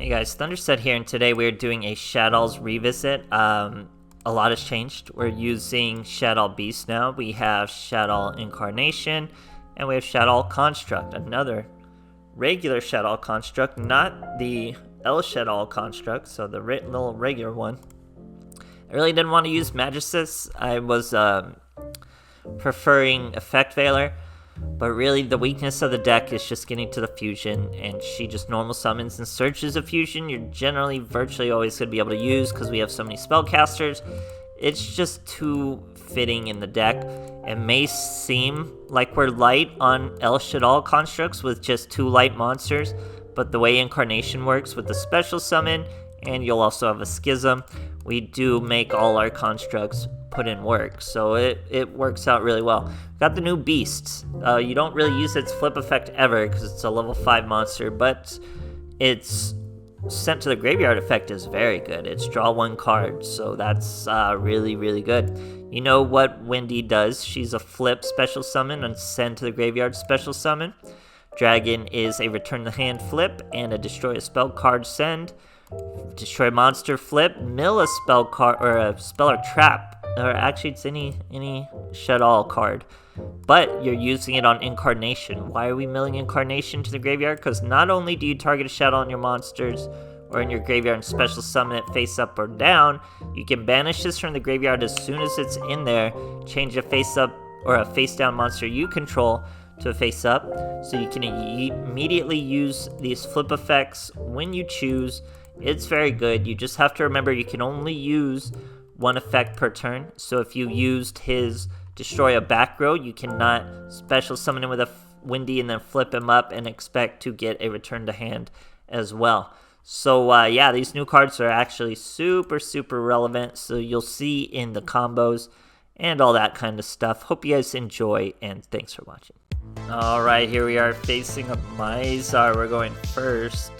Hey guys, THUNDERSTUD here, and today we're doing a Shaddolls revisit. A lot has changed. We're using Shadoll Beast now. We have Shadoll Incarnation, and we have Shadoll Construct, another regular Shadoll Construct, not the El Shaddol Construct, so the little regular one. I really didn't want to use Magistus. I was preferring Effect Veiler. But really, the weakness of the deck is just getting to the fusion, and she just normal summons and searches a fusion. You're generally virtually always going to be able to use because we have so many spellcasters. It's just too fitting in the deck. It may seem like we're light on El Shaddol constructs with just 2 light monsters, but the way Incarnation works with the special summon, and you'll also have a Schism, we do make all our constructs put in work, so it works out really well. Got the new Beast. You don't really use its flip effect ever because it's a level 5 monster, but its sent to the graveyard effect is very good. It's draw 1 card, so that's really good. You know what Wendy does? She's a flip special summon and send to the graveyard special summon. Dragon is a return the hand flip and a destroy a spell card send. Destroy monster flip, mill a spell card or a spell or trap, or actually it's any Shaddol card, but you're using it on Incarnation. Why are we milling Incarnation to the graveyard? Because not only do you target a Shaddol on your monsters or in your graveyard and special summon it face up or down, you can banish this from the graveyard as soon as it's in there, change a face up or a face down monster you control to a face up, so you can immediately use these flip effects when you choose. It's very good. You just have to remember you can only use 1 effect per turn. So if you used his destroy a back row, you cannot special summon him with a Windy and then flip him up and expect to get a return to hand as well. So yeah, these new cards are actually super relevant. So you'll see in the combos and all that kind of stuff. Hope you guys enjoy, and thanks for watching. Alright, here we are facing a Mizar. We're going first.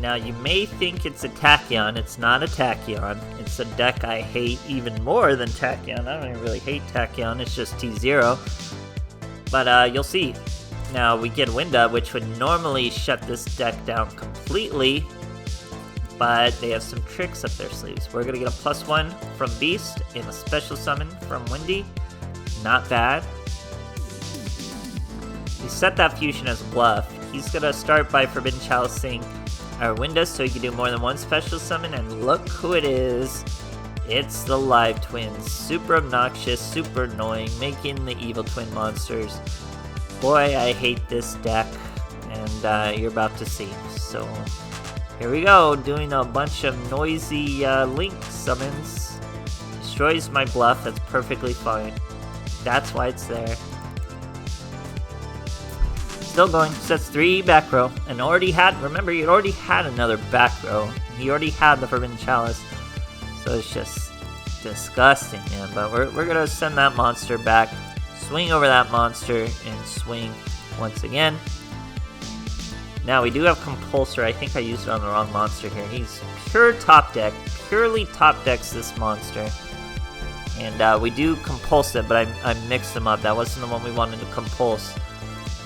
Now, you may think it's a Tachyon. It's not a Tachyon. It's a deck I hate even more than Tachyon. I don't even really hate Tachyon. It's just T0. But you'll see. Now, we get Winda, which would normally shut this deck down completely. But they have some tricks up their sleeves. We're going to get a +1 from Beast and a special summon from Windy. Not bad. We set that fusion as a bluff. He's going to start by Forbidden Chalicing our windows so you can do more than 1 special summon, and look who it is. It's the Live Twins. Super obnoxious, super annoying, making the evil twin monsters. Boy, I hate this deck, and you're about to see. So here we go, doing a bunch of noisy Link summons. Destroys my bluff. That's perfectly fine. That's why it's there. Still going, sets 3 back row, and already had, remember, you already had another back row. He already had the Forbidden Chalice, so it's just disgusting, man. But we're gonna send that monster back, swing over that monster, and swing once again. Now, we do have Compulsor. I think I used it on the wrong monster here. He's pure top deck, purely top decks this monster. And we do compulse it, but I mixed them up. That wasn't the one we wanted to compulse.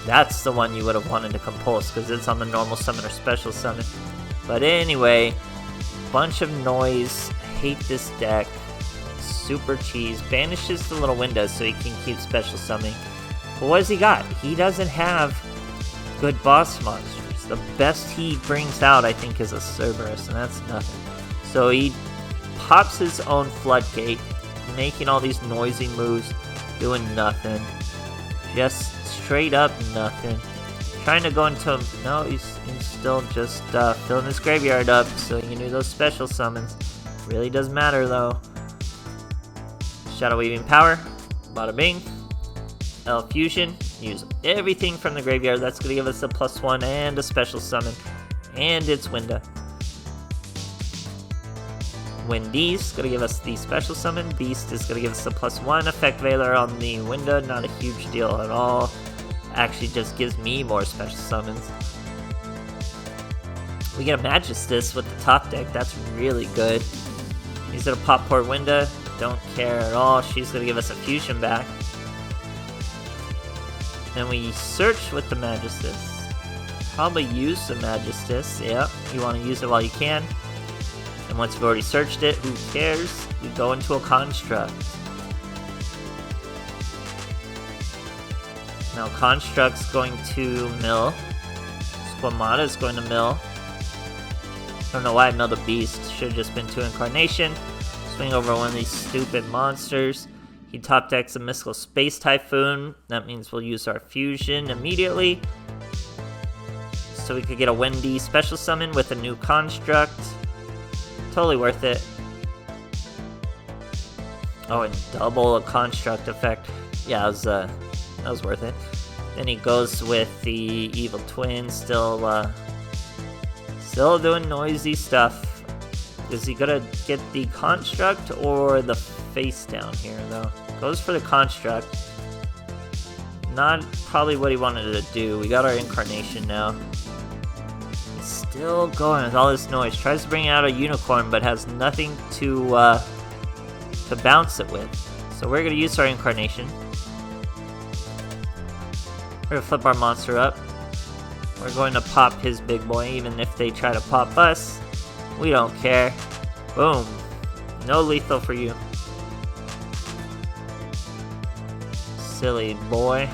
That's the one you would have wanted to compulse because it's on the normal summon or special summon. But anyway, bunch of noise. Hate this deck. Super cheese. Banishes the little windows so he can keep special summoning. But what has he got? He doesn't have good boss monsters. The best he brings out, I think, is a Cerberus, and that's nothing. So he pops his own Floodgate, making all these noisy moves, doing nothing. Just straight up nothing. Trying to go into him. No, he's still just filling his graveyard up so he can do those special summons. Really does matter though. Shadow Weaving Power. Bada bing. L Fusion. Use everything from the graveyard. That's going to give us a +1 and a special summon. And it's Winda. Wendy's going to give us the special summon. Beast is going to give us a +1 effect Veiler on the window. Not a huge deal at all. Actually just gives me more special summons. We get a Magistus with the top deck. That's really good. He's going to pop poor Winda. Don't care at all. She's going to give us a fusion back. Then we search with the Magistus. probably use the Magistus. Yep, you want to use it while you can. And once you've already searched it, who cares? We go into a Construct. Now Construct's going to mill. Squamata is going to mill. I don't know why I milled a Beast. Should have just been 2 Incarnation. Swing over one of these stupid monsters. He top decks a Mystical Space Typhoon. That means we'll use our Fusion immediately. So we could get a Wendy special summon with a new Construct. Totally worth it. Oh, and double a Construct effect. Yeah, that was worth it. Then he goes with the Evil Twin, still doing noisy stuff. Is he gonna get the Construct or the face down here, though? Goes for the Construct. Not probably what he wanted to do. We got our Incarnation now. He's still going with all this noise. Tries to bring out a Unicorn, but has nothing to bounce it with. So we're gonna use our Incarnation. We're gonna flip our monster up. We're going to pop his big boy, even if they try to pop us. We don't care. Boom. No lethal for you. Silly boy.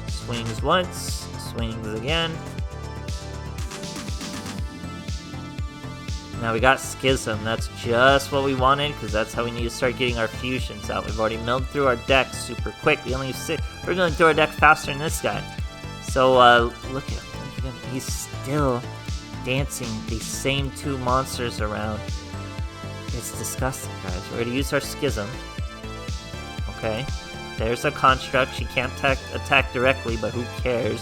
Swings once, swings again. Now we got Schism. That's just what we wanted, because that's how we need to start getting our fusions out. We've already milled through our deck super quick. We only have 6. We're going through our deck faster than this guy. So look at him. He's still dancing these same 2 monsters around. It's disgusting, guys. We're going to use our Schism. Okay. There's a Construct. She can't attack directly, but who cares?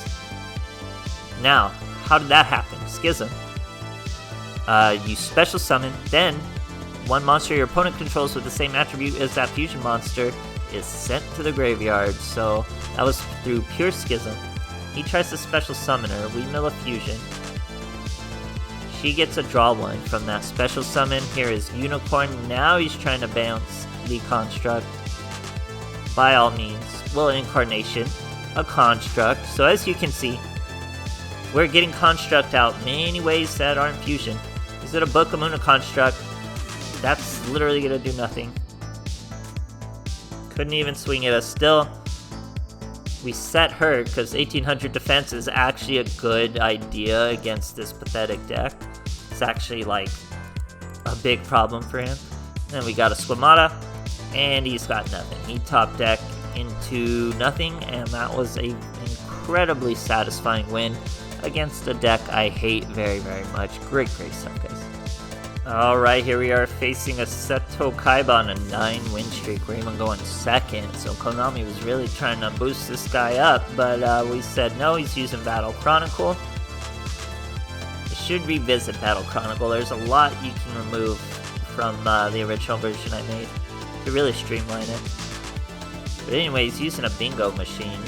Now, how did that happen? Schism. You special summon, then one monster your opponent controls with the same attribute as that fusion monster is sent to the graveyard. So that was through pure Schism. He tries to special summon her. We mill a fusion. She gets a draw 1 from that special summon. Here is Unicorn. Now he's trying to bounce the Construct. By all means, well, Incarnation, a Construct. So as you can see, we're getting Construct out many ways that aren't fusion. Is it a Book of Moon, a Construct? That's literally gonna do nothing. Couldn't even swing at us. Still, we set her because 1800 defense is actually a good idea against this pathetic deck. It's actually like a big problem for him. Then we got a Squamata, and he's got nothing. He top deck into nothing, and that was a incredibly satisfying win against a deck I hate very, very much. Great stuff, guys. Alright, here we are facing a Seto Kaiba on a 9-win streak. We're even going second, so Konami was really trying to boost this guy up, but we said no, he's using Battle Chronicle. I should revisit Battle Chronicle. There's a lot you can remove from the original version I made to really streamline it. But anyway, he's using a bingo machine.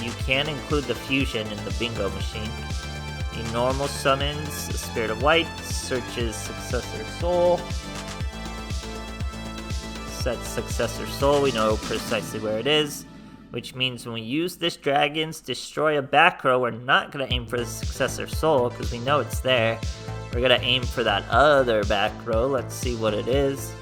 You can include the fusion in the bingo machine. He normal summons the Spirit of White, searches Successor Soul. Sets Successor Soul, we know precisely where it is. Which means when we use this Dragon's Destroy a back row, we're not going to aim for the Successor Soul, because we know it's there. We're going to aim for that other back row. Let's see what it is.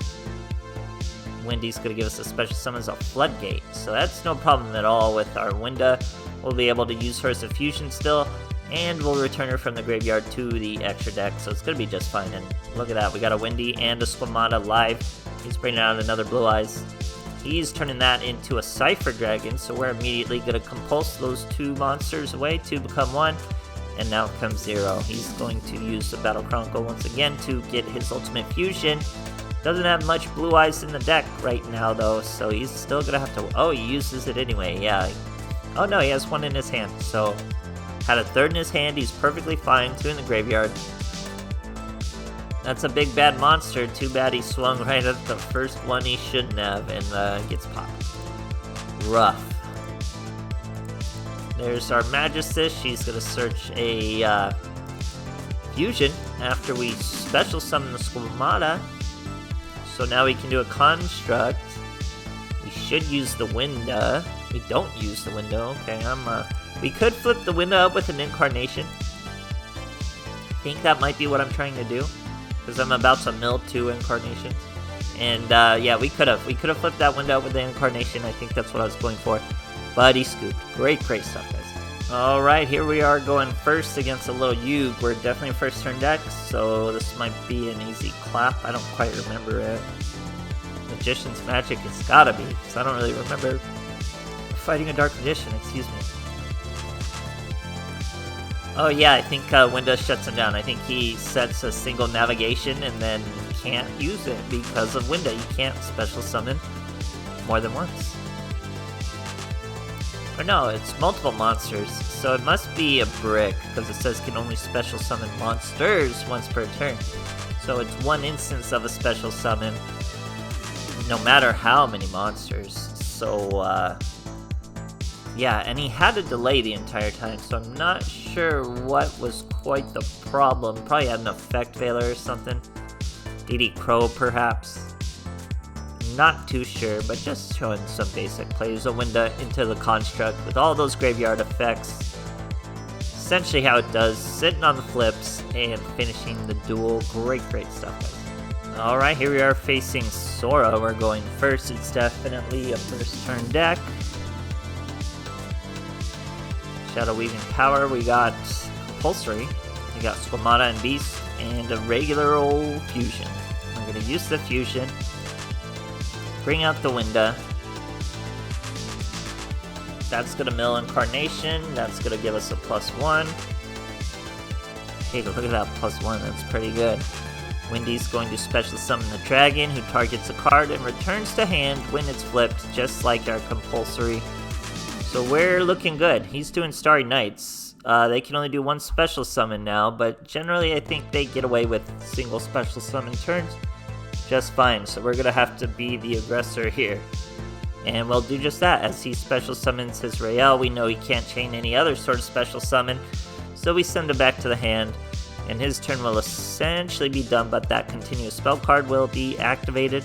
Wendy's going to give us a special summon as a Floodgate, so that's no problem at all with our Winda. We'll be able to use her as a fusion still, and we'll return her from the graveyard to the extra deck, so it's going to be just fine. And look at that, we got a Wendy and a Squamata live. He's bringing out another Blue Eyes. He's turning that into a Cypher Dragon, so we're immediately going to compulse those 2 monsters away to become 1. And now comes 0. He's going to use the Battle Chronicle once again to get his ultimate fusion. Doesn't have much Blue Eyes in the deck right now, though, so he's still going to have to... Oh, he uses it anyway, yeah. Oh, no, he has 1 in his hand, so... Had a 3rd in his hand, he's perfectly fine. 2 in the graveyard. That's a big bad monster. Too bad he swung right at the first one he shouldn't have, and gets popped. Rough. There's our Magistus. She's going to search a fusion after we special summon the Squamata. So now we can do a Construct. We should use the Winda. We don't use the window. Okay, I'm We could flip the window up with an Incarnation. I think that might be what I'm trying to do, because I'm about to mill 2 Incarnations. And yeah, we could have flipped that window up with the Incarnation. I think that's what I was going for. But he scooped. Great stuff, guys. Alright, here we are going first against a little Yug. We're definitely a first turn deck, so this might be an easy clap. I don't quite remember it. Magician's Magic, it's gotta be, because I don't really remember fighting a Dark Magician, excuse me. Oh yeah, I think Windows shuts him down. I think he sets a single navigation and then can't use it because of Window. You can't special summon more than once. Or no, it's multiple monsters, so it must be a brick, because it says can only special summon monsters once per turn. So it's one instance of a special summon, no matter how many monsters. So, yeah, and he had a delay the entire time, so I'm not sure what was quite the problem. Probably had an effect failure or something. DD Crow, perhaps. Not too sure, but just showing some basic plays. A window into the construct with all those graveyard effects. Essentially how it does, sitting on the flips and finishing the duel. Great stuff, guys. Alright, here we are facing Sora. We're going first. It's definitely a first turn deck. Shadow Weaving Power, we got Compulsory. We got Squamata and Beast, and a regular old Fusion. We're going to use the Fusion. Bring out the window. That's gonna mill Incarnation. That's gonna give us a +1. Hey, look at that +1. That's pretty good. Windy's going to special summon the dragon, who targets a card and returns to hand when it's flipped, just like our Compulsory. So we're looking good. He's doing Starry Nights. They can only do 1 special summon now, but generally I think they get away with single special summon turns just fine, so we're gonna have to be the aggressor here. And we'll do just that. As he special summons his Rael, we know he can't chain any other sort of special summon, so we send him back to the hand, and his turn will essentially be done, but that continuous spell card will be activated,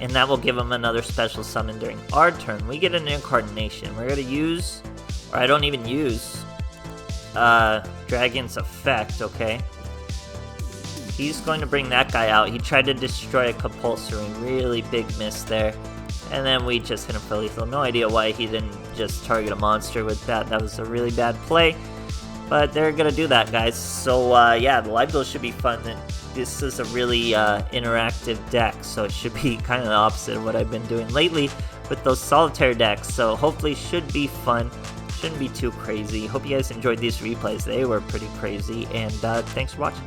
and that will give him another special summon during our turn. We get an Incarnation. We're gonna use, or I don't even use, Dragon's Effect, okay? He's going to bring that guy out. He tried to destroy a Compulsory, really big miss there. And then we just hit him for lethal. No idea why he didn't just target a monster with that. That was a really bad play. But they're going to do that, guys. So, yeah, the live duel should be fun. This is a really interactive deck, so it should be kind of the opposite of what I've been doing lately with those solitaire decks. So hopefully should be fun. Shouldn't be too crazy. Hope you guys enjoyed these replays. They were pretty crazy. And thanks for watching.